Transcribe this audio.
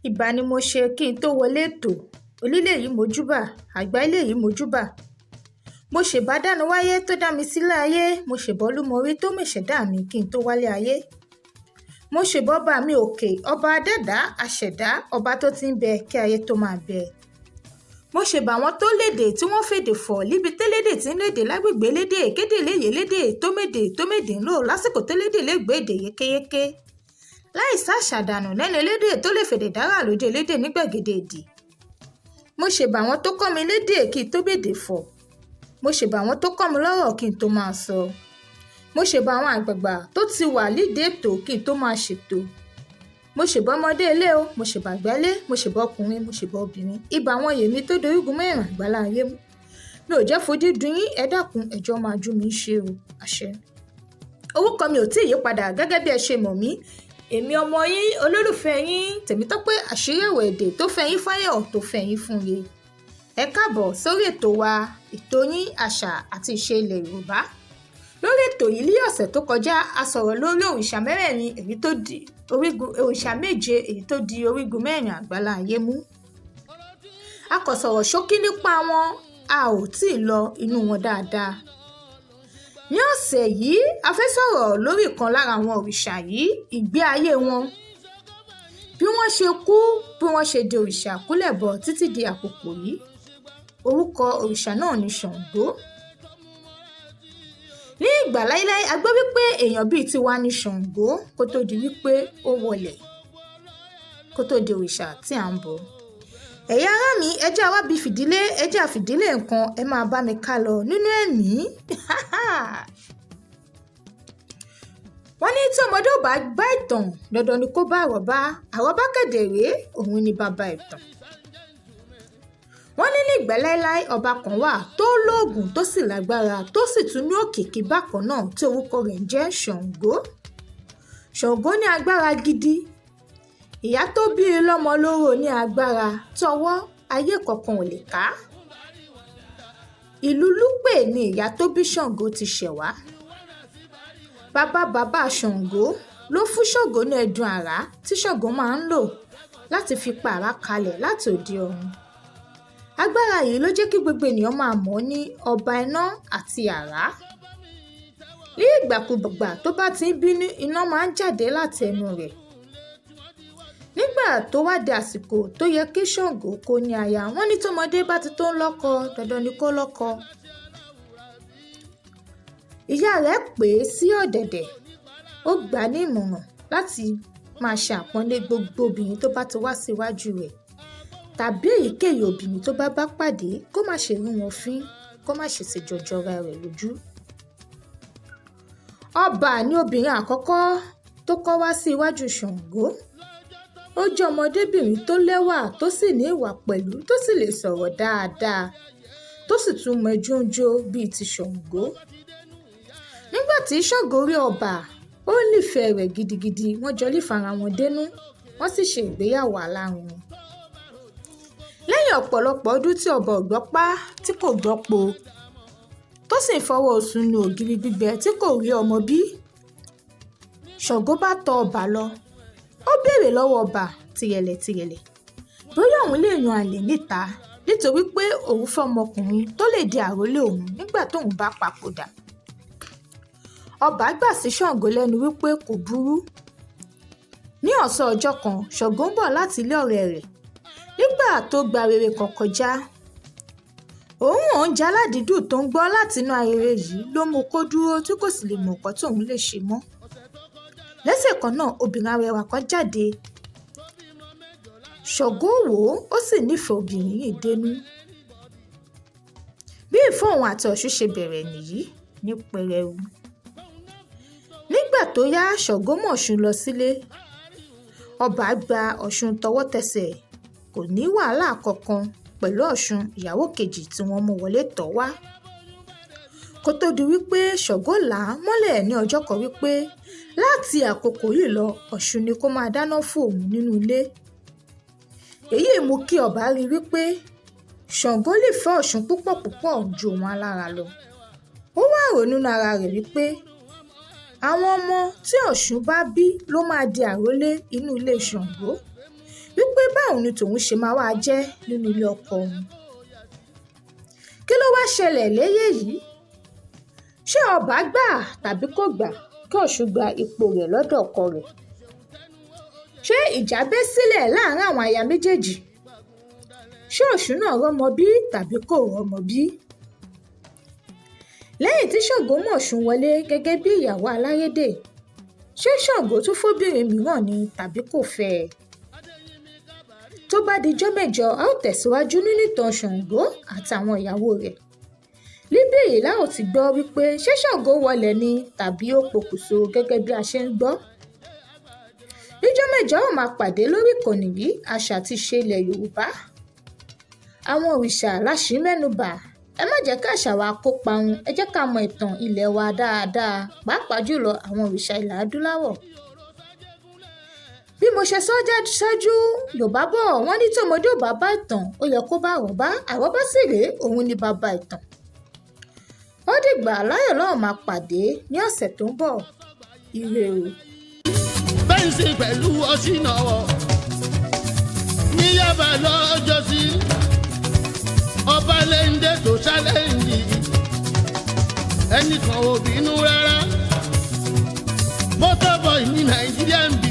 ìbà ni mo ṣe kí n tó wọlé ètò onílé yìí mojúbà àgbà ilé yìí mojúbà mo ṣèbá dánu wáyé tó dá mi sílẹ̀ ayé mo ṣèbọ́lúmọrí tó mẹ̀ṣẹ̀dá mi kí n tó wálé ayé mo ṣèbọ́ba mi òkè ọba adẹ́dá àṣẹ̀dá ọba tó ti ń bẹ kí ayé tó máa bẹ mo ṣèbà àwọn tó lédè tí wọ́n fèdè fọ̀ níbi télédè tí ń lédè lágbègbè lédè kédè léyè lédè tó médè ń lò lásìkò télédè lè gbé èdè yékéyéké láì sáṣàdànù lẹ́nu elédè tó lè fèdè dára lóde elédè ní gbàgede èdè mo ṣèbà àwọn tó kọ́ mi lédè kí n tó bèdè fọ̀ mo ṣèbà àwọn tó kọ́ mi lọ́rọ̀ kí n tó máa sọ mo ṣèbà àwọn àgbààgbà tó ti wà lídìí ètò kí n tó máa ṣètò mo ṣèbà ọmọdé ilé o mo ṣèbà àgbálẹ̀ mo ṣèbà ọkùnrin mo ṣèbà obìnrin ibà àwọn yèmí tó dorígun mẹ́rin àgbàlá ayé mú mi ò jẹ́ fojú dun yín ẹ dákun ẹjọ́ máa jú mi ṣe o àṣẹ. orúkọ mi ò tí ì yí padà gẹ́gẹ́ bí ẹ ṣe mọ̀ mí èmi ọmọ yín olólùfẹ́ yín Tèmítọ́pẹ́ àṣírí ẹ̀wọ̀ èdè tó fẹ́ yín fáyọ̀ tó fẹ́ yín fún ye ẹ káàbọ̀ sórí ètò wa ètò yín àṣà àti ìṣe ilẹ̀ Yorùbá lórí ètò yìí ní ọ̀sẹ̀ tó kọjá a sọ̀rọ̀ lórí òrìṣà mẹ́rẹ̀ẹ̀rin èyí tó di orígun òrìṣà méje èyí tó di orígun mẹ́rin àgbàlá ayé mú a kò sọ̀rọ̀ ṣókí nípa wọn a ò tí ì lọ inú wọn dáadáa ní ọ̀sẹ̀ yìí a fẹ́ sọ̀rọ̀ lórí ìkan lára àwọn òrìṣà yìí ìgbé ayé wọn bí wọ́n ṣe kú bí wọ́n ṣe di òrìṣà kúlẹ̀bọ̀ títí di àkókò yìí orúkọ òrìṣà náà ni Ṣàngó ní ìgbà láíláí a gbọ́ wípé èèyàn bíi tiwa ni Ṣàngó kó tó di wípé ó wọlẹ̀ kó tó di òrìṣà tí à ń bọ̀ ẹ̀yà ará mi ẹjẹ́ àwa bíi fìdílé ẹjẹ́ àfìdílé nǹkan ẹ máa bá mi ká lọ nínú ẹ̀mí wọ́n ní tí ọmọdé ò bá gbá ìtàn dandan ni kó bá àrọ́bá kẹ̀dẹ̀rẹ́ òun ni bàbá ìtàn wọ́n ní ìgbà láíláí ọba kan wà tó lóògùn tó sì lágbára tó sì tún ní òkìkí bákan náà tí orúkọ rẹ̀ ń jẹ́ Ṣàngó Ṣàngó ní agbára gidi ìyá tó bí i lọ́mọ lóró ní agbára tọwọ́ ayé kankan ò lè ká ìlú Lúpè ni ìyá tó bí Ṣàngó ti ṣẹ̀ wá bàbá Ṣàngó ló fún Ṣàngó ní ẹdun àrá tí Ṣàngó máa ń lò láti fi pa àrá kalẹ̀ láti òde ọ̀run agbára yìí ló jẹ́ kí gbogbo ènìyàn máa mọ̀ ní ọba iná àti àrá ní ìgbàkúgbà tó bá ti ń bínú iná máa ń jáde láti ẹnu rẹ̀ nígbà tó wá di àsìkò tó yẹ kí Ṣàngó kó ní aya wọ́n ní tọmọdé bá ti tó ń lọ́kọ dandan ni kó lọ́kọ ìyá rẹ̀ pè é sí ọ̀dẹ̀dẹ̀ ó gbà á ní ìmọ̀ràn láti máa ṣe àpọ́nlé gbogbo obìnrin tó bá ti wá síwájú rẹ̀ tàbí èyíkéyìí obìnrin tó bá pàdé kó má ṣe rí wọn fín kó má ṣe ṣe jọjọra rẹ̀ lójú. ọba ní obìnrin àkọ́kọ́ tó kọ́ wá sí iwájú Ṣàngó ó jẹ́ ọmọdébìnrin tó lẹ́wà tó sì ní ìwà pẹ̀lú tó sì lè sọ̀rọ̀ dáadáa tó sì tún mọ ijó ń jó bíi ti Ṣàngó. nígbà tí Ṣàngó rí ọba ó nífẹ̀ẹ́ rẹ̀ gidigidi wọ́n jọ nífara wọn dénú wọ́n sì ṣe ìgbéyàwó alárinrin. lẹ́yìn ọ̀pọ̀lọpọ̀ ọdún tí ọba ò gbọ́pá tí kò gbọ́po tó sì ń fọwọ́ osùn nu ògiri gbígbẹ tí kò rí ọmọ bí Ṣàngó bá tọ̀ ọba lọ ó béèrè lọ́wọ́ ọba tìrẹ̀lẹ̀ bóyá òun lè yan àlè níta nítorí pé òun fẹ́ ọmọkùnrin tó lè di àrólé òun nígbà tóun bá papòdà ọba gbà sí Ṣàngó lẹ́nu wípé kò burú. ní ọ̀sán ọjọ́ kan Ṣàngó ń bọ̀ láti ilé ọ̀rẹ́ rẹ̀ nígbà tó gba rere kan kọjá òun oúnjẹ aládìídùn tó ń gbọ́ láti inú ayẹyẹ yìí ló mú kó dúró tí kò sì lè mọ̀ nǹkan tóun lè ṣe mọ́. lẹ́sẹ̀ kan náà obìnrin arẹwà kan jáde Ṣàngó wò ó sì nífẹ̀ẹ́ obìnrin yìí dénú. bí ìfẹ́ òun àti Ọ̀ṣun ṣe bẹ̀rẹ̀ nìyí ní pẹrẹu. nígbà tó yá Ṣàngó mú Ọ̀ṣun lọ sílé ọba gba Ọ̀ṣun tọwọ́tẹsẹ̀ kò ní wàhálà kankan pẹ̀lú Ọ̀ṣun ìyàwó kejì tí wọ́n mú wọlé tọ̀ wá. kó tó di wípé Ṣàngó là á mọ́lẹ̀ ní ọjọ́ kan wípé láti àkókò yìí lọ Ọ̀ṣun ni kó máa dáná fún òun nínú ilé. èyí mú kí ọba rí wípé Ṣàngó lè fẹ́ Ọ̀ṣun púpọ̀ ju òun alára lọ. ó wá rò nínú ara rẹ̀ wípé àwọn ọmọ tí Ọ̀ṣun bá bí ló máa di àrólé inú ilé Ṣàngó wípé báwo ni tòun ṣe máa wá jẹ́ nínú ilé ọkọ òun. Kí ló wá ṣẹlẹ̀ lẹ́yìn èyí? Ṣé ọba gbà tàbí kò gbà kí Ọ̀ṣun gba ipò rẹ̀ lọ́dọ̀ ọkọ rẹ̀? Ṣé ìjà bẹ́ sílẹ̀ láàárín àwọn aya méjèèjì? Ṣé Ọ̀ṣun náà rọ́mọ bí tàbí kò rọ́mọ bí? Lẹ́yìn tí Ṣàngó mú Ọ̀ṣun wọlé gẹ́gẹ́ bí ìyàwó alárédè, ṣé Ṣàngó tún fóbìnrin mìíràn ni tàbí kò fẹ́ ẹ? Tó bá dijọ́ mẹ́jọ, a ó tẹ̀síwájú nínú ìtàn Ṣàngó àtàwọn ìyàwó rẹ̀. Níbí yìí la ó ti gbọ́ wípé ṣé Ṣàngó wọlẹ̀ ni tàbí ó pokùnso gẹ́gẹ́ bí a ṣe ń gbọ́. Níjọ́ mẹ́jọ ó máa pàdé lórí ìkànnì yìí, àṣà àti ìṣe ilẹ̀ Yorùbá. Àwọn òrìṣà láṣì mẹ́nubà. Ẹ má jẹ́ ká àṣà wa kó parun, ẹ jẹ́ ká mọ ìtàn ilẹ̀ wa dáadáa, pàápàá jùlọ àwọn òrìṣà ilẹ̀ adúláwọ̀. Bí mo ṣe sọ ṣáájú, Yorùbá bọ̀ wọ́n ní tọmọdé ò bá bá ìtàn ó yẹ kó bá àrọ́bá, àrọ́bá sì rèé òun ni bàbá ìtàn. Ó dìgbà láyọ̀ lọ́wọ́ máa pàdé ní ọ̀sẹ̀ tó ń bọ̀. Ire o. Bẹ́ǹsì pẹ̀lú ọ̀ṣìnàwọ̀ ní Yábà lọ́jọ́sí ọba lẹ́ńdẹ́ tó ṣálẹ́ǹdì ẹnìkan ò bínú rárá. Motor boy ní Nàìjíríà ń bí.